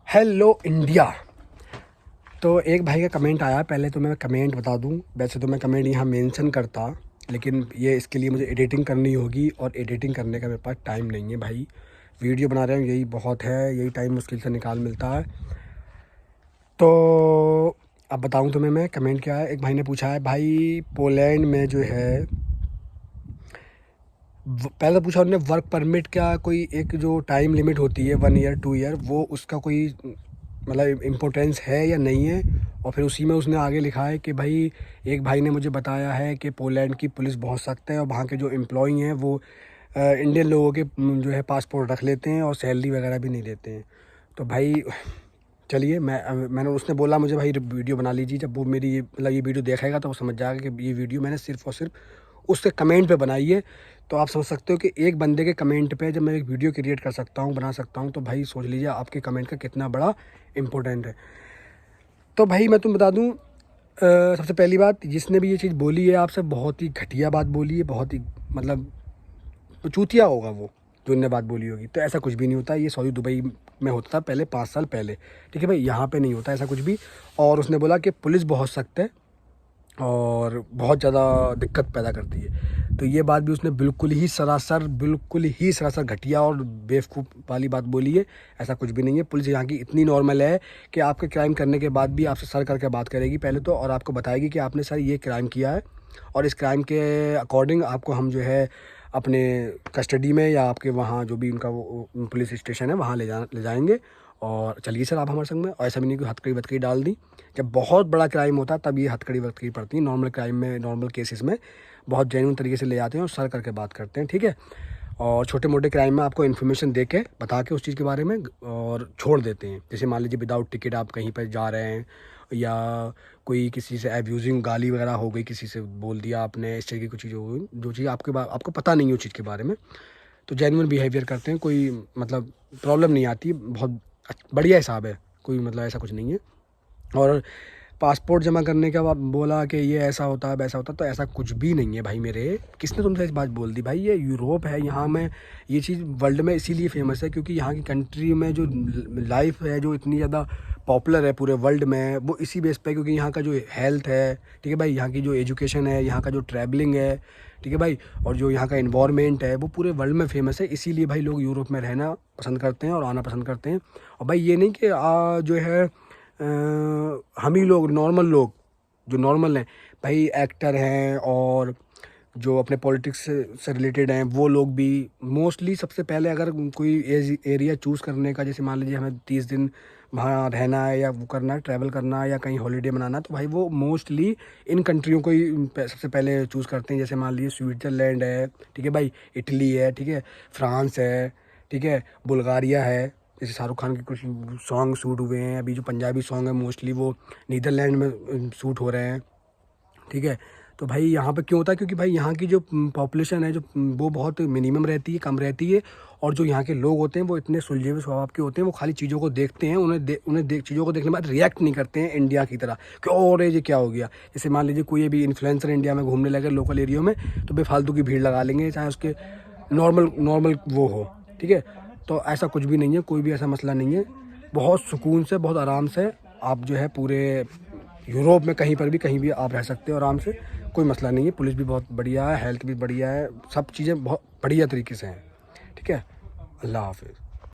Hello India. तो एक भाई का कमेंट आया, पहले तो मैं कमेंट बता दूं, वैसे तो मैं कमेंट यहाँ मेंशन करता, लेकिन ये इसके लिए मुझे एडिटिंग करनी होगी और एडिटिंग करने का मेरे पास टाइम नहीं है भाई। वीडियो बना रहे हूँ यही बहुत है, यही टाइम मुश्किल से निकाल मिलता है। तो अब बताऊं तुम्हें मैं कमेंट क्या है। एक भाई ने पूछा है, भाई पोलैंड में जो है पहले तो पूछा उन्होंने वर्क परमिट का कोई एक जो टाइम लिमिट होती है 1 ईयर 2 ईयर, वो उसका कोई मतलब इम्पोर्टेंस है या नहीं है। और फिर उसी में उसने आगे लिखा है कि भाई एक भाई ने मुझे बताया है कि पोलैंड की पुलिस बहुत सख्त है और वहाँ के जो एम्प्लॉई हैं वो इंडियन लोगों के जो है पासपोर्ट रख लेते हैं और सैलरी वगैरह भी नहीं देते हैं। तो भाई चलिए मैंने उसने बोला मुझे भाई वीडियो बना लीजिए, जब वो मेरी ये वीडियो देखेगा तो वो समझ जाएगा कि ये वीडियो मैंने सिर्फ़ और सिर्फ उसके कमेंट पे बनाई है। तो आप समझ सकते हो कि एक बंदे के कमेंट पे जब मैं एक वीडियो क्रिएट कर सकता हूँ, बना सकता हूँ, तो भाई सोच लीजिए आपके कमेंट का कितना बड़ा इम्पोर्टेंट है। तो भाई मैं तुम्हें बता दूँ, सबसे पहली बात, जिसने भी ये चीज़ बोली है आपसे बहुत ही घटिया बात बोली है, बहुत ही मतलब चूतिया होगा वो जो इनने बात बोली होगी। तो ऐसा कुछ भी नहीं होता, ये सऊदी दुबई में होता था पहले 5 साल पहले, ठीक है भाई, यहाँ पे नहीं होता ऐसा कुछ भी। और उसने बोला कि पुलिस बहुत सख्त है और बहुत ज़्यादा दिक्कत पैदा करती है। तो ये बात भी उसने बिल्कुल ही सरासर घटिया और बेवकूफ़ वाली बात बोली है। ऐसा कुछ भी नहीं है। पुलिस यहाँ की इतनी नॉर्मल है कि आपके क्राइम करने के बाद भी आपसे सर करके बात करेगी पहले तो, और आपको बताएगी कि आपने सर ये क्राइम किया है और इस क्राइम के अकॉर्डिंग आपको हम जो है अपने कस्टडी में या आपके वहाँ जो भी उनका वो पुलिस स्टेशन है वहाँ ले जाएंगे और चलिए सर आप हमारे संग में। और ऐसा भी नहीं कि हथकड़ी वथकड़ी डाल दी। जब बहुत बड़ा क्राइम होता है तब ये हथकड़ी वथकड़ी पड़ती है। नॉर्मल क्राइम में, नॉर्मल केसेस में बहुत जेन्युइन तरीके से ले जाते हैं और सर करके बात करते हैं, ठीक है। और छोटे मोटे क्राइम में आपको इन्फॉर्मेशन दे के बता के उस चीज़ के बारे में और छोड़ देते हैं। जैसे मान लीजिए विदाउट टिकट आप कहीं पर जा रहे हैं या कोई किसी से एब्यूजिंग गाली वगैरह हो गई, किसी से बोल दिया आपने, इस तरह की कुछ चीज़ हो गई जो चीज़ आपको पता नहीं है उस चीज़ के बारे में, तो जेन्युइन बिहेवियर करते हैं, कोई मतलब प्रॉब्लम नहीं आती, बहुत बढ़िया हिसाब है, कोई मतलब ऐसा कुछ नहीं है। और पासपोर्ट जमा करने का बाद बोला कि ये ऐसा होता है वैसा होता है, तो ऐसा कुछ भी नहीं है भाई मेरे। किसने तुमसे इस बात बोल दी भाई? ये यूरोप है, यहाँ में ये चीज़ वर्ल्ड में इसीलिए फेमस है क्योंकि यहाँ की कंट्री में जो लाइफ है जो इतनी ज़्यादा पॉपुलर है पूरे वर्ल्ड में, वो इसी बेस पे, क्योंकि यहाँ का जो हेल्थ है, ठीक है भाई, यहाँ की जो एजुकेशन है, यहाँ का जो ट्रैवलिंग है, ठीक है भाई, और जो यहाँ का इन्वायरमेंट है वो पूरे वर्ल्ड में फेमस है। इसीलिए भाई लोग यूरोप में रहना पसंद करते हैं और आना पसंद करते हैं। और भाई ये नहीं कि जो है हम ही लोग, नॉर्मल लोग जो नॉर्मल हैं भाई, एक्टर हैं और जो अपने पॉलिटिक्स से रिलेटेड हैं वो लोग भी मोस्टली, सबसे पहले अगर कोई एरिया चूज़ करने का, जैसे मान लीजिए हमें 30 दिन वहाँ रहना है या वो करना है, ट्रैवल करना है या कहीं हॉलीडे मनाना है, तो भाई वो मोस्टली इन कंट्रियों को ही सबसे पहले चूज़ करते हैं। जैसे मान लीजिए स्विट्ज़रलैंड है, ठीक है भाई, इटली है, ठीक है, फ्रांस है, ठीक है, बुल्गारिया है। जैसे शाहरुख खान के कुछ सॉन्ग शूट हुए हैं अभी, जो पंजाबी सॉन्ग है मोस्टली वो नीदरलैंड में शूट हो रहे हैं, ठीक है। तो भाई यहाँ पे क्यों होता है? क्योंकि भाई यहाँ की जो पॉपुलेशन है जो वो बहुत मिनिमम रहती है, कम रहती है। और जो यहाँ के लोग होते हैं वो इतने सुलझे हुए स्वभाव के होते हैं, वो खाली चीज़ों को देखते हैं, चीज़ों को देखने के बाद रिएक्ट नहीं करते हैं इंडिया की तरह कि और ये क्या हो गया। जैसे मान लीजिए कोई भी इन्फ्लुएंसर इंडिया में घूमने लगे लोकल एरिया में, तो बेफालतू की भीड़ लगा लेंगे, चाहे उसके नॉर्मल वो हो, ठीक है। तो ऐसा कुछ भी नहीं है, कोई भी ऐसा मसला नहीं है। बहुत सुकून से, बहुत आराम से आप जो है पूरे यूरोप में कहीं भी आप रह सकते हो आराम से, कोई मसला नहीं है। पुलिस भी बहुत बढ़िया है, हेल्थ भी बढ़िया है, सब चीज़ें बहुत बढ़िया तरीके से हैं, ठीक है। अल्लाह हाफ़िज़।